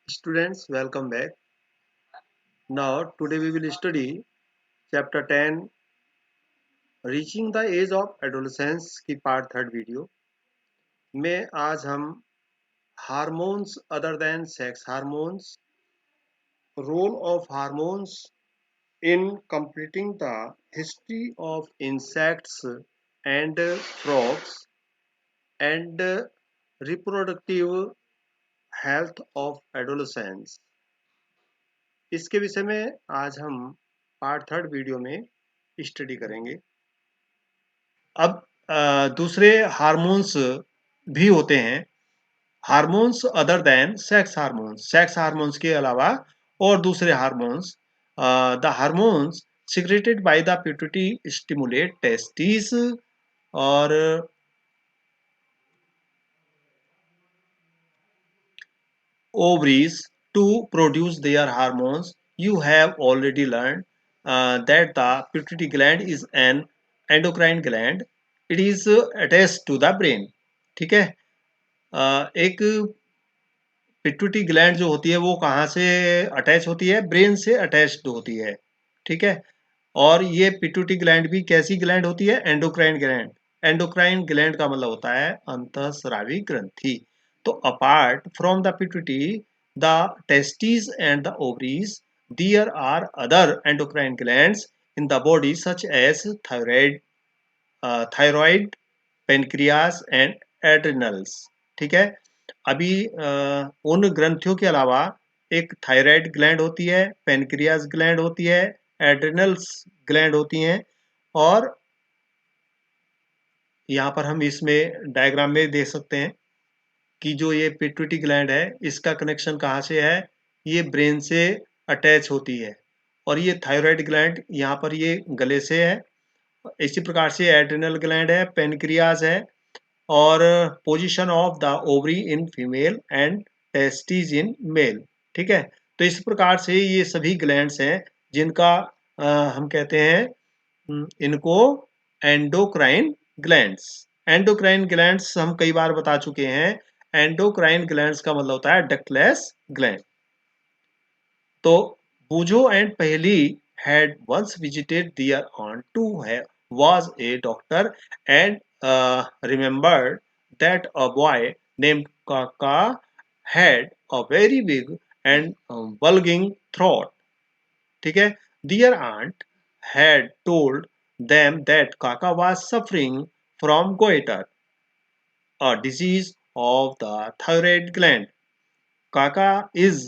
Students, welcome back. Now, today we will study chapter 10 Reaching the Age of Adolescence की part third video में आज हम hormones other than sex hormones role of hormones in completing the history of insects and frogs and reproductive health of adolescence इसके विषय में आज हम part third video में स्टडी करेंगे। अब दूसरे हार्मोन्स भी होते हैं, hormones other than sex hormones के अलावा और दूसरे hormones. The hormones secreted by the pituitary stimulate testis और ovaries to produce their hormones. You have already learned that the pituitary gland is an endocrine gland. It is attached to the brain. ठीक है। एक pituitary gland जो होती है वो कहाँ से अटैच होती है? ब्रेन से अटैच्ड होती है। ठीक है। और ये पिट्यूटरी ग्लैंड भी कैसी ग्लैंड होती है? Endocrine gland. एंडोक्राइन ग्लैंड का मतलब होता है अंतःस्रावी ग्रंथि। तो apart from the pituitary, the testis and the ovaries, there are other endocrine glands in the body such as thyroid, pancreas and adrenals. ठीक है। अभी उन ग्रंथियों के अलावा एक थायराइड ग्लैंड होती है, पेनक्रियास ग्लैंड होती है, एड्रिनल्स ग्लैंड होती हैं। और यहाँ पर हम इसमें डायग्राम में देख सकते हैं कि जो ये पिट्यूटरी ग्लैंड है इसका कनेक्शन कहाँ से है? ये ब्रेन से अटैच होती है। और ये थायराइड ग्लैंड यहाँ पर ये गले से है। इसी प्रकार से एड्रिनल ग्लैंड है, पेनक्रियास है, और position of the ovary in female and testis in male. ठीक है। तो इस प्रकार से ये सभी ग्लैंड्स हैं जिनका हम कहते हैं इनको एंडोक्राइन ग्लैंड्स। एंडोक्राइन ग्लैंड्स हम कई बार बता चुके हैं। एंडोक्राइन ग्लैंड्स का मतलब होता है डक्टलेस ग्लैंड। तो बूझो एंड पहेली had once visited their aunt who was a doctor and remembered that a boy named Kaka had a very big and bulging throat. ठीक है। Their aunt had told them that Kaka was suffering from goiter, a disease of the thyroid gland. Kaka is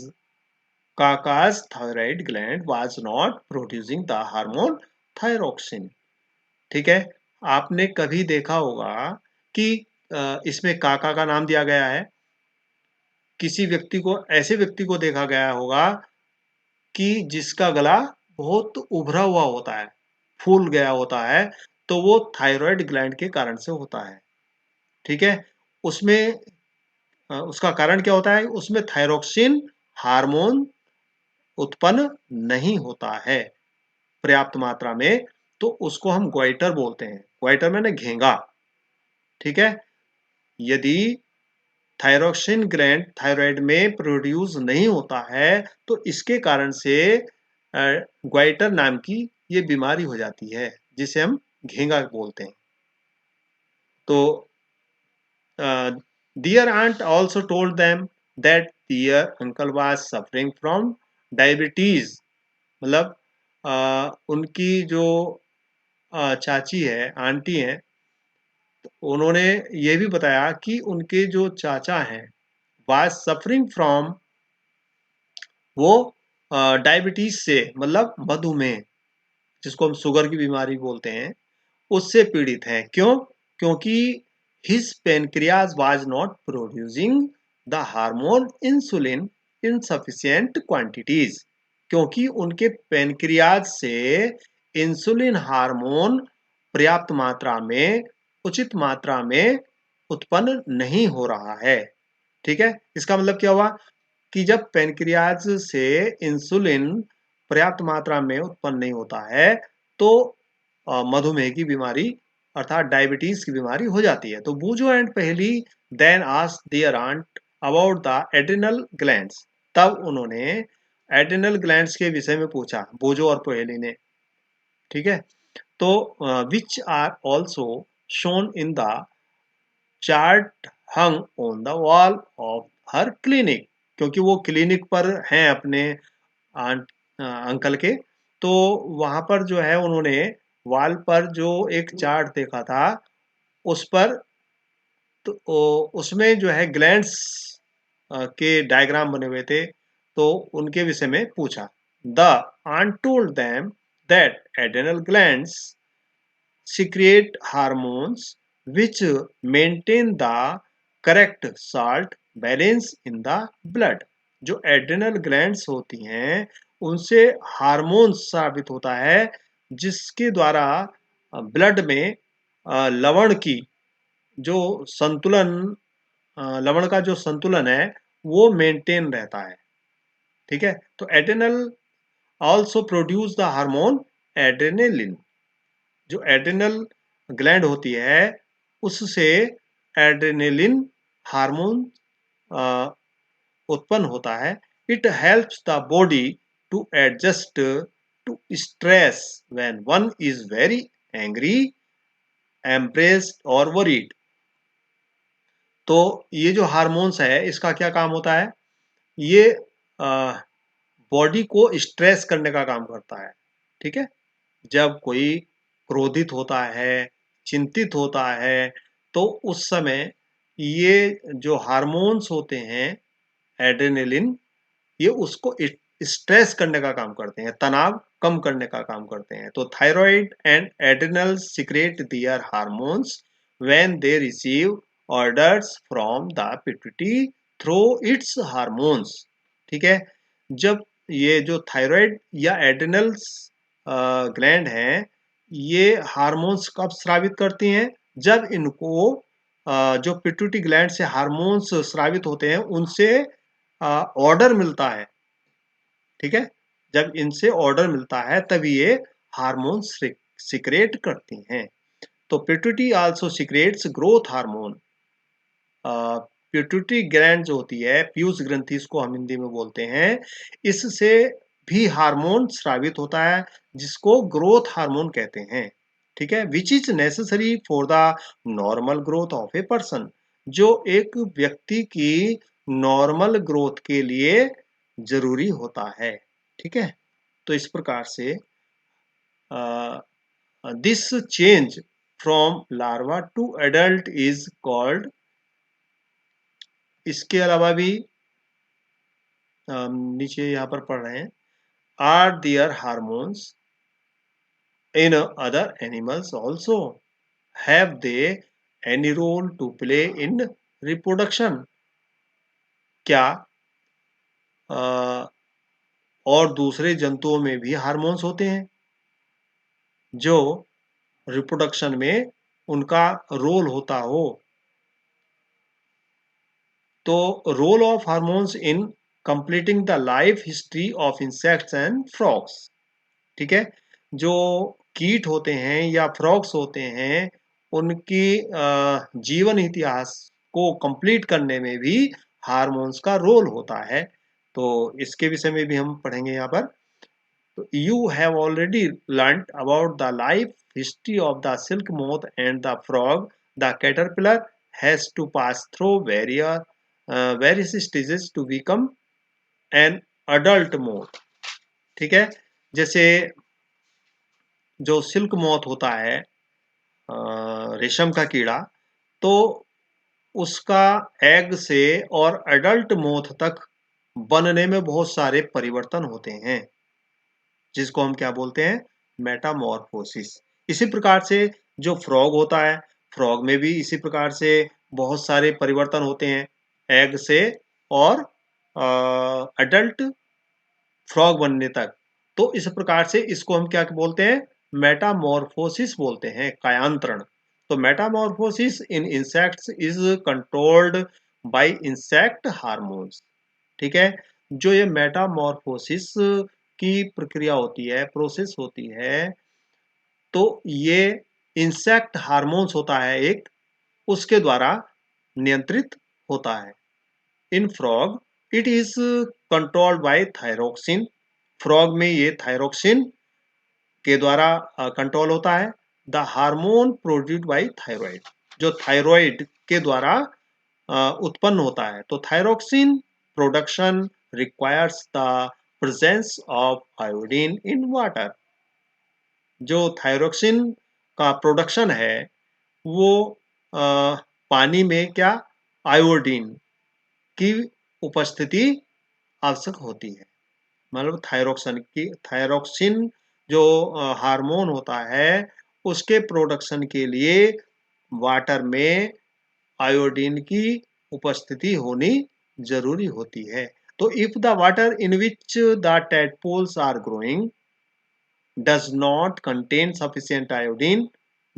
Kaka's thyroid gland was not producing the hormone thyroxine. ठीक है। आपने कभी देखा होगा कि इसमें काका का नाम दिया गया है। किसी व्यक्ति को, ऐसे व्यक्ति को देखा गया होगा कि जिसका गला बहुत उभरा हुआ होता है, फूल गया होता है, तो वो थायराइड ग्लैंड के कारण से होता है। ठीक है। उसमें उसका कारण क्या होता है? उसमें थायरोक्सिन हार्मोन उत्पन्न नहीं होता है पर्याप्त मात्रा में, तो उसको हम ग्वाइटर बोलते हैं। ग्वाइटर मैंने घेंगा। ठीक है। यदि थायरोक्सिन ग्लैंड थायराइड में प्रोड्यूस नहीं होता है तो इसके कारण से ग्वाइटर नाम की ये बीमारी हो जाती है जिसे हम घेंगा बोलते हैं। तो dear aunt also told them that their uncle was suffering from diabetes। मतलब उनकी जो चाची है, आंटी है, उन्होंने ये भी बताया कि उनके जो चाचा हैं वाज सफरिंग फ्रॉम, वो डायबिटीज से मतलब मधुमेह, जिसको हम शुगर की बीमारी बोलते हैं, उससे पीड़ित हैं। क्यों? क्योंकि his pancreas was not producing the hormone insulin in sufficient quantities. क्योंकि उनके पेनक्रियाज से इंसुलिन हार्मोन पर्याप्त मात्रा में, उचित मात्रा में उत्पन्न नहीं हो रहा है। ठीक है। इसका मतलब क्या हुआ कि जब पेनक्रियाज से इंसुलिन पर्याप्त मात्रा में उत्पन्न नहीं होता है तो मधुमेह की बीमारी अर्थात डायबिटीज की बीमारी हो जाती है। तो Boojho and Paheli then asked their aunt about the adrenal glands. तब उन्होंने एड्रिनल ग्लैंड्स के विषय में पूछा, बोजो और पोहेली ने। ठीक है, तो which are also shown in the chart hung on the wall of her clinic, क्योंकि वो क्लिनिक पर हैं अपने आंट अंकल के, तो वहां पर जो है उन्होंने वॉल पर जो एक चार्ट देखा था उस पर, तो उसमें जो है ग्लैंड्स के डायग्राम बने हुए थे, तो उनके विषय में पूछा। The aunt told them that adrenal glands secrete hormones which maintain the correct salt balance in the blood। जो एड्रेनल ग्लैंड्स होती हैं उनसे हार्मोन्स स्रावित होता है जिसके द्वारा ब्लड में लवण की जो संतुलन, लवण का जो संतुलन है वो मेंटेन रहता है। ठीक है, तो adrenal also produce the hormone adrenaline. जो एड्रेनल ग्लैंड होती है उससे एड्रेनेलिन हार्मोन उत्पन्न होता है। It helps the body to adjust to stress when one is very angry, impressed और वरीड। तो ये जो हार्मोन्स है इसका क्या काम होता है, ये बॉडी को स्ट्रेस करने का काम करता है। ठीक है, जब कोई क्रोधित होता है, चिंतित होता है, तो उस समय ये जो हार्मोन्स होते हैं एड्रेनलिन, ये उसको स्ट्रेस करने का काम करते हैं, तनाव कम करने का काम करते हैं। तो thyroid and adrenal secrete their hormones when they receive orders from the pituitary through its hormones. ठीक है, जब ये जो थायराइड या एड्रिनल ग्लैंड हैं, ये हार्मोन्स कब स्रावित करती हैं, जब इनको जो पिट्यूटरी ग्लैंड से हार्मोन्स स्रावित होते हैं उनसे ऑर्डर मिलता है। ठीक है, जब इनसे ऑर्डर मिलता है तभी ये हार्मोन सिक्रेट करती हैं। तो pituitary also secretes growth hormone. Pituitary gland जो होती है, पीयूष ग्रंथि इसको हम हिंदी में बोलते हैं, इससे भी हार्मोन स्रावित होता है जिसको ग्रोथ हार्मोन कहते हैं। ठीक है, which is necessary for the normal growth of a person, जो एक व्यक्ति की नॉर्मल ग्रोथ के लिए जरूरी होता है। ठीक है, तो इस प्रकार से this change from larva to adult is called. इसके अलावा भी नीचे यहाँ पर पढ़ रहे हैं, are there hormones in other animals also, have they any role to play in reproduction. क्या और दूसरे जंतुओं में भी हार्मोन्स होते हैं जो रिप्रोडक्शन में उनका रोल होता हो? तो role of hormones in completing the life history of insects and frogs. ठीक है, जो कीट होते हैं या फ्रॉग्स होते हैं उनकी जीवन इतिहास को कंप्लीट करने में भी हार्मोन्स का रोल होता है। तो इसके विषय में भी हम पढ़ेंगे यहाँ पर। तो you have already learnt about the life history of the silk moth and the frog. The caterpillar has to pass through various stages to become an adult moth। ठीक है, जैसे जो सिल्क मोथ होता है, रेशम का कीड़ा, तो उसका एग से और एडल्ट मोथ तक बनने में बहुत सारे परिवर्तन होते हैं जिसको हम क्या बोलते हैं, मेटामॉर्फोसिस। इसी प्रकार से जो फ्रॉग होता है, फ्रॉग में भी इसी प्रकार से बहुत सारे परिवर्तन होते हैं एग से और अडल्ट फ्रॉग बनने तक। तो इस प्रकार से इसको हम क्या बोलते हैं, मेटामॉर्फोसिस बोलते हैं, कायांतरण। तो Metamorphosis in insects is controlled by insect hormones. ठीक है, जो ये मेटामॉर्फोसिस की प्रक्रिया होती है, प्रोसेस होती है, तो ये इंसेक्ट हार्मोन्स होता है एक, उसके द्वारा नियंत्रित होता है। इन frog it is controlled by thyroxine. Frog में ये थायरोक्सिन के द्वारा कंट्रोल होता है। The hormone produced by thyroid, जो थायराइड के द्वारा उत्पन्न होता है। तो thyroxine production requires the presence of iodine in water. जो थायरोक्सिन का प्रोडक्शन है वो पानी में क्या, आयोडीन की उपस्थिति आवश्यक होती है। मतलब थायरोक्सिन जो हार्मोन होता है उसके प्रोडक्शन के लिए वाटर में आयोडीन की उपस्थिति होनी जरूरी होती है। तो if the water in which the tadpoles are growing does not contain sufficient iodine,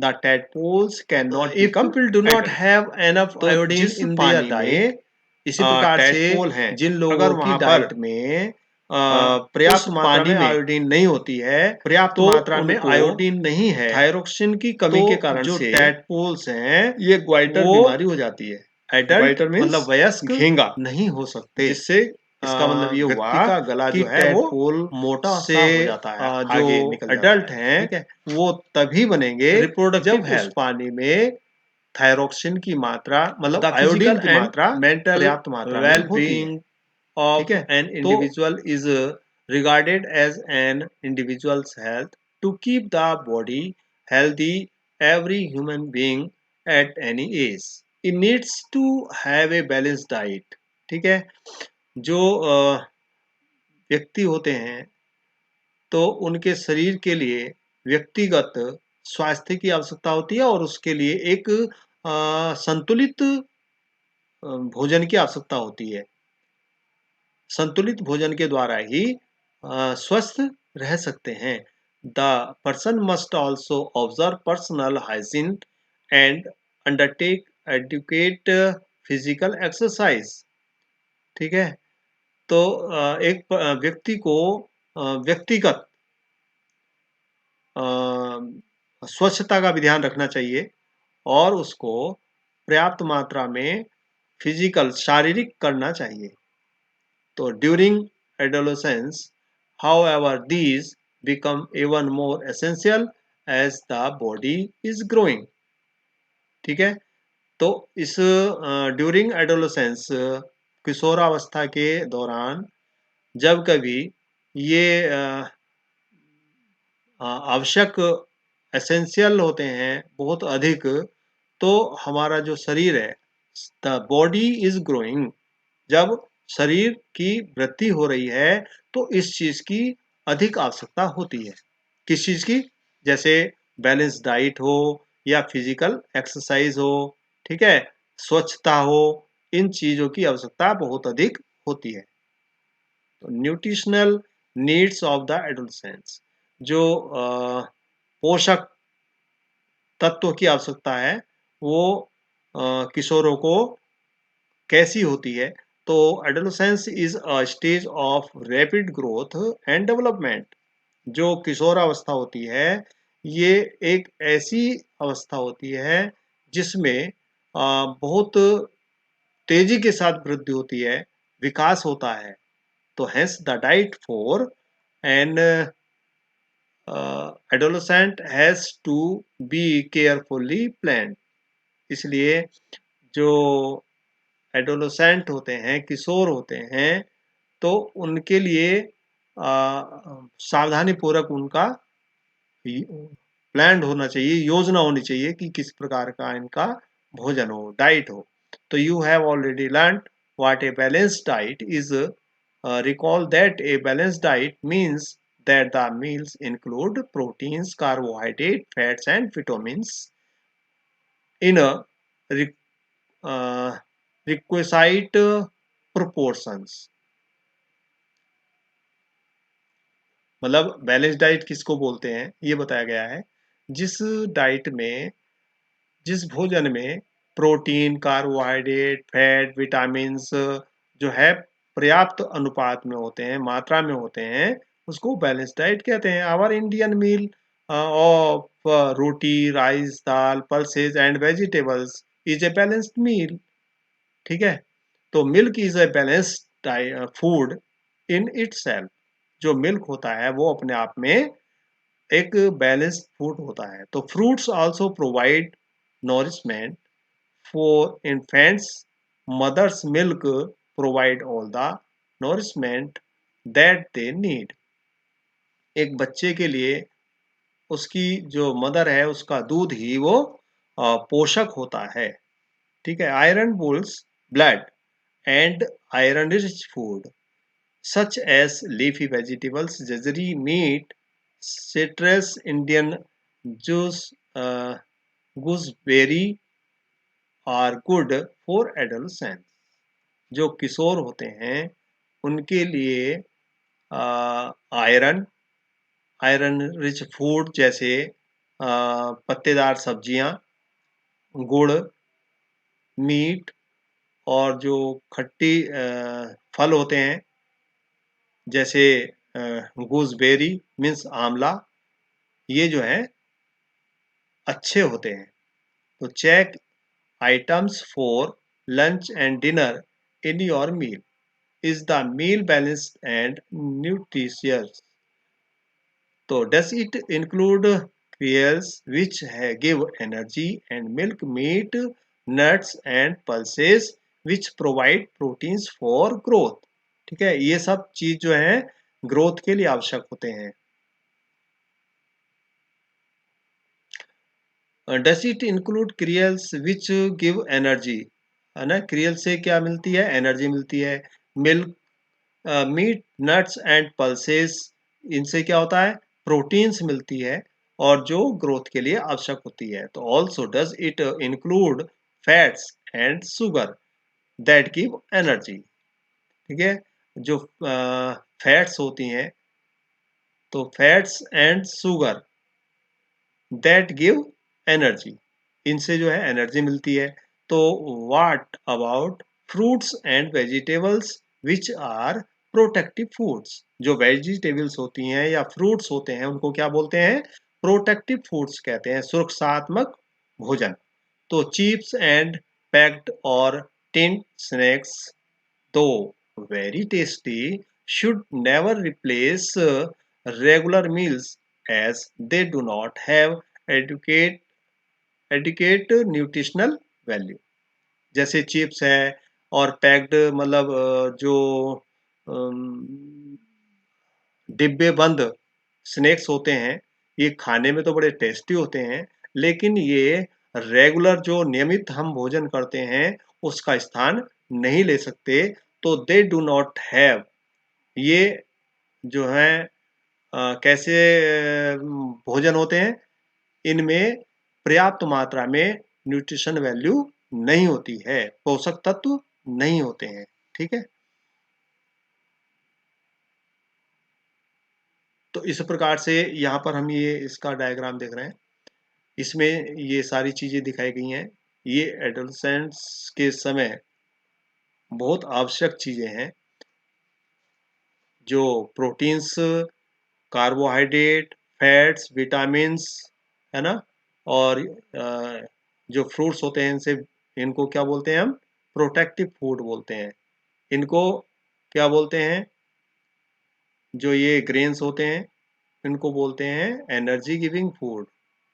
the tadpoles cannot if become people do not adult. Have enough तो iodine in their diet, इसी प्रकार से जिन लोगों की डाइट में पर्याप्त मात्रा में आयोडीन नहीं होती है, पर्याप्त मात्रा में आयोडीन नहीं है, थायरोक्सिन की कमी के कारण जो टैडपोल्स हैं ये ग्वाइटर बीमारी हो जाती है। एडल्ट मतलब वयस्क घेंगा नहीं हो सकते, जिससे इसका मतलब ये हुआ का गला जो है वो मोटा सा हो जाता है। जो एडल्ट हैं वो तभी बनेंगे जब उस पानी में थायरोक्सिन की मात्रा मतलब आयोडीन की मात्रा पर्याप्त मात्रा में होती है। ठीक है, an individual is regarded as an individuals health to keep the body healthy. Every human being at any age it needs to have a balance diet. ठीक है, जो व्यक्ति होते हैं तो उनके शरीर के लिए व्यक्तिगत स्वास्थ्य की आवश्यकता होती है और उसके लिए एक संतुलित भोजन की आवश्यकता होती है। संतुलित भोजन के द्वारा ही स्वस्थ रह सकते हैं। The person must also observe personal hygiene and undertake adequate physical exercise. ठीक है, तो एक व्यक्ति को व्यक्तिगत स्वच्छता का भी ध्यान रखना चाहिए और उसको पर्याप्त मात्रा में फिजिकल शारीरिक करना चाहिए। तो during adolescence however these become even more essential as the body is growing. ठीक है, तो इस ड्यूरिंग एडोलेसेंस किशोरावस्था के दौरान जब कभी ये आवश्यक एसेंशियल होते हैं बहुत अधिक, तो हमारा जो शरीर है द बॉडी इज ग्रोइंग, जब शरीर की वृद्धि हो रही है तो इस चीज की अधिक आवश्यकता होती है। किस चीज की? जैसे बैलेंस डाइट हो या फिजिकल एक्सरसाइज हो, ठीक है, स्वच्छता हो, इन चीजों की आवश्यकता बहुत अधिक होती है। तो nutritional needs of the adolescence, जो पोषक तत्व की आवश्यकता है वो किशोरों को कैसी होती है? तो adolescence is a stage of rapid growth and development. जो किशोरावस्था होती है ये एक ऐसी अवस्था होती है जिसमें बहुत तेजी के साथ वृद्धि होती है, विकास होता है। तो hence the diet for an adolescent has to be carefully planned। इसलिए जो एडोलेसेंट होते हैं, किशोर होते हैं, तो उनके लिए सावधानी पूर्वक उनका प्लान्ड होना चाहिए, योजना होनी चाहिए कि किस प्रकार का इनका भोजन हो, डाइट हो। तो you have already learn what a balanced diet is. Recall that a balanced diet means that the meals include proteins, carbohydrates, fats, and vitamins in a uh, requisite proportions। मतलब बैलेंस डाइट किसको बोलते हैं ये बताया गया है, जिस diet में, जिस भोजन में प्रोटीन, कार्बोहाइड्रेट, फैट, विटामिन्स जो है पर्याप्त अनुपात में होते हैं, मात्रा में होते हैं, उसको बैलेंस डाइट कहते हैं। Our Indian meal of roti, rice, dal, pulses and vegetables is a balanced meal. ठीक है, तो milk is a balanced food in itself. जो मिल्क होता है वो अपने आप में एक बैलेंस्ड फूड होता है। तो fruits also provide nourishment for infants. Mother's milk provide all the nourishment that they need. एक बच्चे के लिए उसकी जो मदर है उसका दूध ही वो पोषक होता है। ठीक है। Iron bulls blood and iron rich food such as leafy vegetables, jaggery, meat, citrus, Indian juice, gooseberry are good for adolescents। जो किशोर होते हैं उनके लिए आयरन आयरन रिच फूड जैसे पत्तेदार सब्जियां, गुड़, मीट और जो खट्टी फल होते हैं जैसे गूसबेरी मीन्स आंवला, ये जो है अच्छे होते हैं। तो check items for lunch and dinner in your meal. Is the meal balanced and nutritious? तो does it include cereals which give energy and milk, meat, nuts and pulses which provide proteins for growth? ठीक है, ये सब चीज जो है growth के लिए आवश्यक होते हैं। Does it include cereals which give energy? है ना, क्रियल से क्या मिलती है? एनर्जी मिलती है। Milk, meat, nuts and pulses, इनसे क्या होता है? प्रोटीन्स मिलती है और जो ग्रोथ के लिए आवश्यक होती है। तो also does it include fats and sugar that give energy? ठीक है, जो फैट्स होती हैं, तो fats and sugar that give energy, इनसे जो है एनर्जी मिलती है। तो what about fruits and vegetables which are protective foods? जो वेजिटेबल्स होती हैं या फ्रूट्स होते हैं उनको क्या बोलते हैं? प्रोटेक्टिव फूड्स कहते हैं, सुरक्षात्मक भोजन। तो चिप्स एंड पैक्ड और टिन स्नैक्स, दो very tasty, should never replace regular meals as they do not have adequate nutritional value. जैसे चिप्स है और पैक्ड मतलब जो डिब्बे बंद स्नैक्स होते हैं, ये खाने में तो बड़े टेस्टी होते हैं, लेकिन ये रेगुलर जो नियमित हम भोजन करते हैं उसका स्थान नहीं ले सकते। तो दे डू नॉट हैव, ये जो है कैसे भोजन होते हैं? इनमें पर्याप्त मात्रा में न्यूट्रिशन वैल्यू नहीं होती है, पोषक तत्व नहीं होते हैं। ठीक है, तो इस प्रकार से यहाँ पर हम ये इसका डायग्राम देख रहे हैं, इसमें ये सारी चीजें दिखाई गई हैं। ये एडोलसेंट्स के समय बहुत आवश्यक चीजें हैं, जो प्रोटीन्स, कार्बोहाइड्रेट, फैट्स, विटामिन्स, है ना, और जो फ्रूट्स होते हैं इनसे, इनको क्या बोलते हैं हम? प्रोटेक्टिव फूड बोलते हैं। इनको क्या बोलते हैं? जो ये ग्रेन्स होते हैं इनको बोलते हैं एनर्जी गिविंग फूड।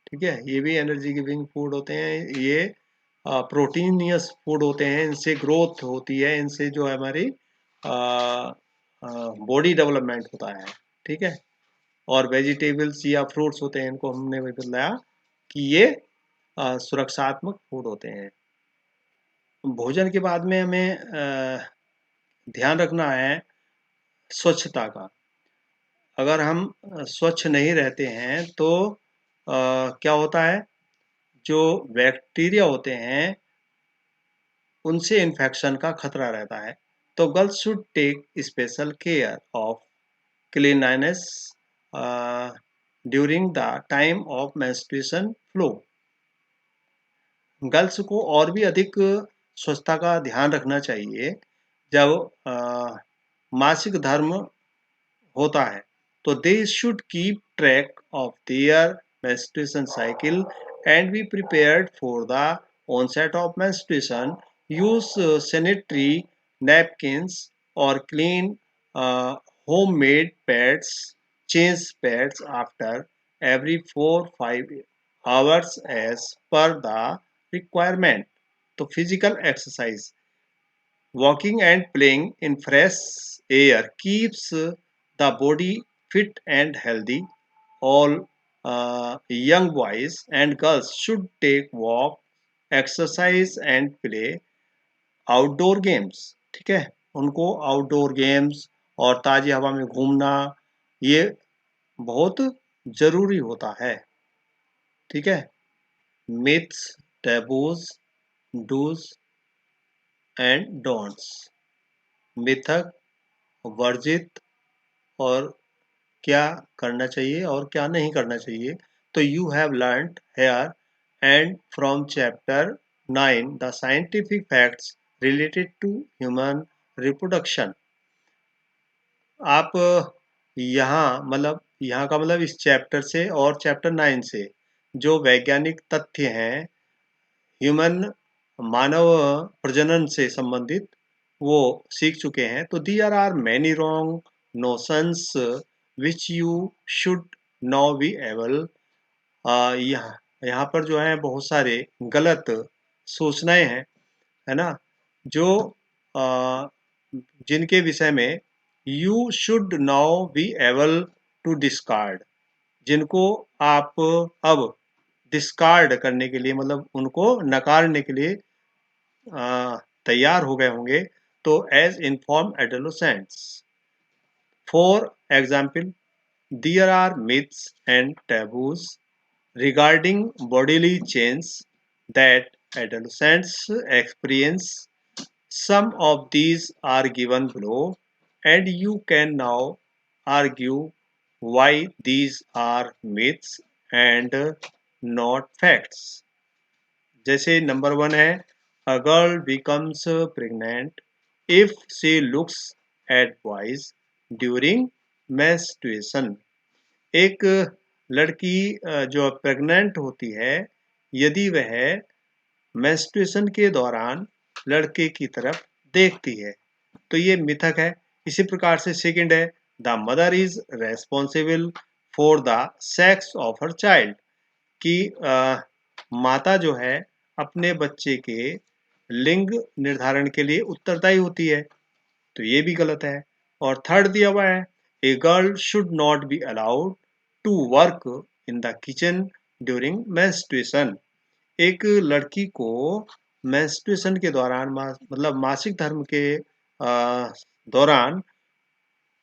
ठीक है, ये भी एनर्जी गिविंग फूड होते हैं। ये प्रोटीनियस फूड होते हैं, इनसे ग्रोथ होती है, इनसे जो है हमारी बॉडी डेवलपमेंट होता है। ठीक है, और वेजिटेबल्स या फ्रूट्स होते हैं, इनको हमने भी बताया कि ये सुरक्षात्मक फूड होते हैं। भोजन के बाद में हमें ध्यान रखना है स्वच्छता का। अगर हम स्वच्छ नहीं रहते हैं तो क्या होता है? जो बैक्टीरिया होते हैं उनसे इन्फेक्शन का खतरा रहता है। तो girls should take special care of cleanliness during the time of menstruation flow. Girls को और भी अधिक स्वच्छता का ध्यान रखना चाहिए जब मासिक धर्म होता है। तो they should keep track of their menstruation cycle and be prepared for the onset of menstruation. Use sanitary napkins or clean homemade pads, change pads after every 4-5 hours as per the requirement. तो physical exercise, walking and playing in fresh air keeps the body fit and healthy. All young boys and girls should take walk, exercise and play outdoor games. ठीक है, उनको outdoor games और ताजी हवा में घूमना ये बहुत जरूरी होता है। ठीक है, myths, taboos, dos and don'ts. मिथक, वर्जित और क्या करना चाहिए और क्या नहीं करना चाहिए। तो you have learned here and from chapter 9 the scientific facts related to human reproduction. आप यहाँ मतलब यहाँ का मतलब इस चैप्टर से और चैप्टर 9 से जो वैज्ञानिक तथ्य हैं ह्यूमन मानव प्रजनन से संबंधित वो सीख चुके हैं। तो there are many wrong notions which you should now be able. यहाँ यहाँ पर जो है बहुत सारे गलत सूचनाएं हैं, है ना, जो अ, जिनके विषय में you should now be able to discard, जिनको आप अब डिस्कार्ड करने के लिए मतलब उनको नकारने के लिए तैयार हो गए होंगे। तो as inform adolescents, for example, there are myths and taboos regarding bodily change that adolescents experience. Some of these are given below, and you can now argue why these are myths and not facts. जैसे number 1 है, a girl becomes pregnant if she looks at boys during menstruation. एक लड़की जो pregnant होती है यदि वह menstruation के दौरान लड़के की तरफ देखती है तो ये मिथक है। इसी प्रकार से सेकंड है, the mother is responsible for the sex of her child, कि माता जो है अपने बच्चे के लिंग निर्धारण के लिए उत्तरदायी होती है। तो ये भी गलत है। और थर्ड दिया हुआ है, a girl should not be allowed to work in the kitchen during menstruation. एक लड़की को मेंस्ट्रुएशन के दौरान मतलब मासिक धर्म के दौरान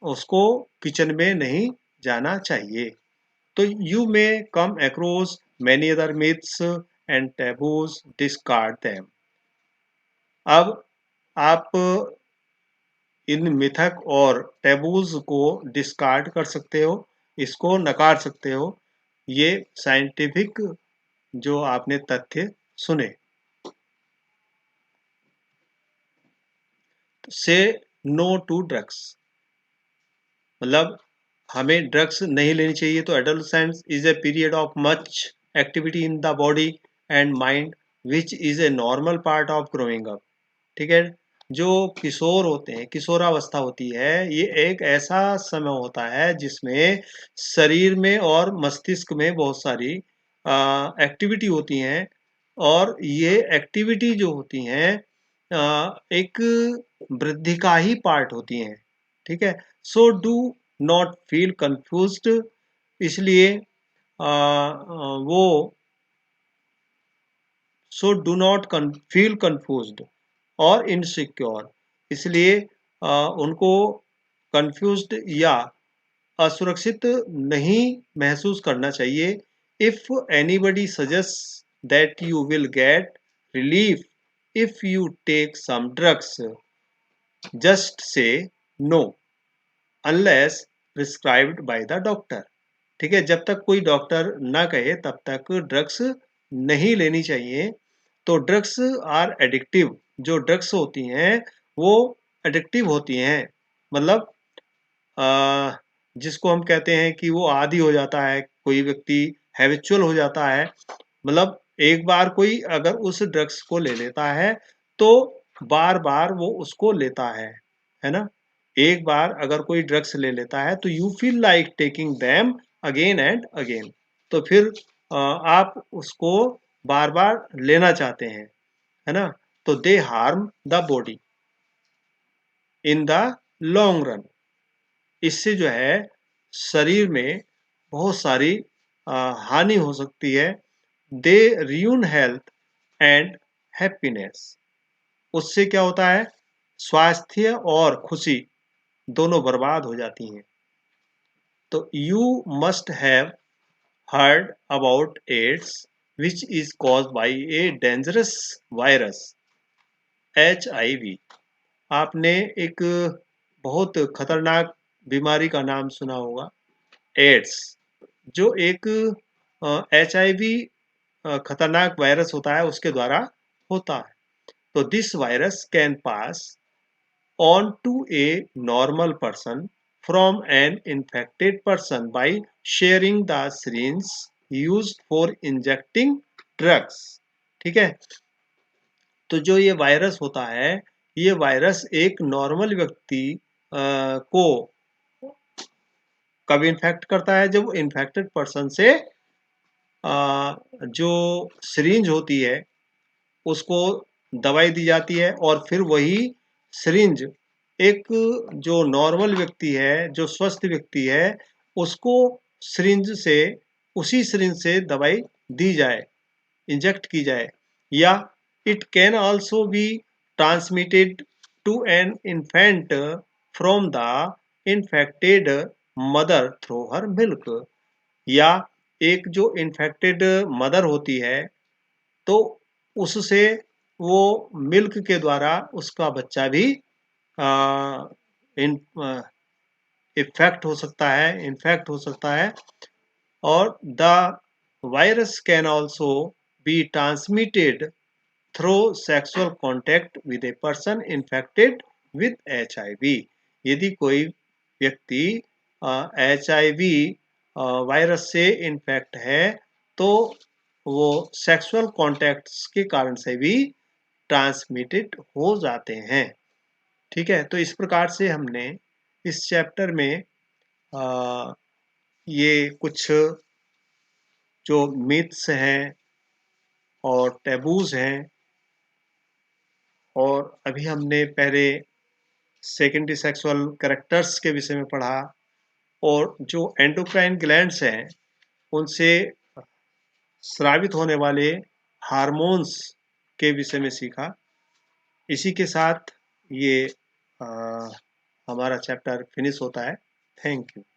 उसको किचन में नहीं जाना चाहिए। तो you may come across many other myths and taboos, discard them. अब आप इन मिथक और टैबूज को डिस्कार्ड कर सकते हो, इसको नकार सकते हो। ये साइंटिफिक जो आपने तथ्य सुने। से नो टू ड्रग्स, मतलब हमें ड्रग्स नहीं लेनी चाहिए। तो adolescence is a period of much activity in the body and mind which is a normal part of growing up. ठीक है, जो किशोर होते हैं, किशोरावस्था होती है, ये एक ऐसा समय होता है जिसमें शरीर में और मस्तिष्क में बहुत सारी एक्टिविटी होती हैं और ये एक्टिविटी जो होती हैं एक वृद्धि का ही पार्ट होती हैं। ठीक है, so do not feel confused, इसलिए वो so do not feel confused और इनसिक्योर, इसलिए उनको कंफ्यूज्ड या असुरक्षित नहीं महसूस करना चाहिए। If anybody suggest that you will get relief if you take some drugs, just say no unless prescribed by the doctor. ठीक है, जब तक कोई डॉक्टर ना कहे तब तक ड्रग्स नहीं लेनी चाहिए। तो ड्रग्स आर एडिक्टिव, जो ड्रग्स होती हैं वो एडिक्टिव होती हैं, मतलब जिसको हम कहते हैं कि वो आदी हो जाता है, कोई व्यक्ति हैबिचुअल हो जाता है। मतलब एक बार कोई अगर उस ड्रग्स को ले लेता है तो बार बार वो उसको लेता है ना। एक बार अगर कोई ड्रग्स ले लेता है तो you feel like taking them again and again, तो फिर आप उसको बार बार लेना चाहते हैं, है ना। तो they harm the body in the long run, इससे जो है शरीर में बहुत सारी हानि हो सकती है। दे रियून हेल्थ एंड हैप्पीनेस, उससे क्या होता है, स्वास्थ्य और खुशी दोनों बर्बाद हो जाती हैं। तो you must have heard about AIDS, which is caused by a dangerous virus, HIV। आपने एक बहुत खतरनाक बीमारी का नाम सुना होगा, एड्स, जो एक HIV खतरनाक वायरस होता है, उसके द्वारा होता है। तो this virus can pass on to a normal person from an infected person by sharing the syringe used for injecting drugs। ठीक है, तो जो ये वायरस होता है, ये वायरस एक नॉर्मल व्यक्ति को कब इन्फेक्ट करता है, जब इन्फेक्टेड पर्सन से जो सिरिंज होती है उसको दवाई दी जाती है, और फिर वही सिरिंज एक जो नॉर्मल व्यक्ति है, जो स्वस्थ व्यक्ति है, उसको सिरिंज से उसी सिरिंज से दवाई दी जाए, इंजेक्ट की जाए। या it can also be transmitted to an infant from the infected mother through her milk, या एक जो इन्फेक्टेड मदर होती है, तो उससे वो मिल्क के द्वारा उसका बच्चा भी इफेक्ट हो सकता है, इन्फेक्ट हो सकता है। और the virus can also be transmitted through sexual contact with a person infected with HIV। यदि कोई व्यक्ति HIV वायरस से इन्फेक्ट है, तो वो सेक्सुअल कॉन्टैक्ट्स के कारण से भी ट्रांसमिटेड हो जाते हैं। ठीक है, तो इस प्रकार से हमने इस चैप्टर में ये कुछ जो मिथ्स हैं और टैबूज हैं, और अभी हमने पहले सेकेंडरी सेक्सुअल कैरेक्टर्स के विषय में पढ़ा, और जो एंडोक्राइन ग्लैंड्स हैं उनसे स्रावित होने वाले हार्मोन्स के विषय में सीखा। इसी के साथ ये हमारा चैप्टर फिनिश होता है। Thank you.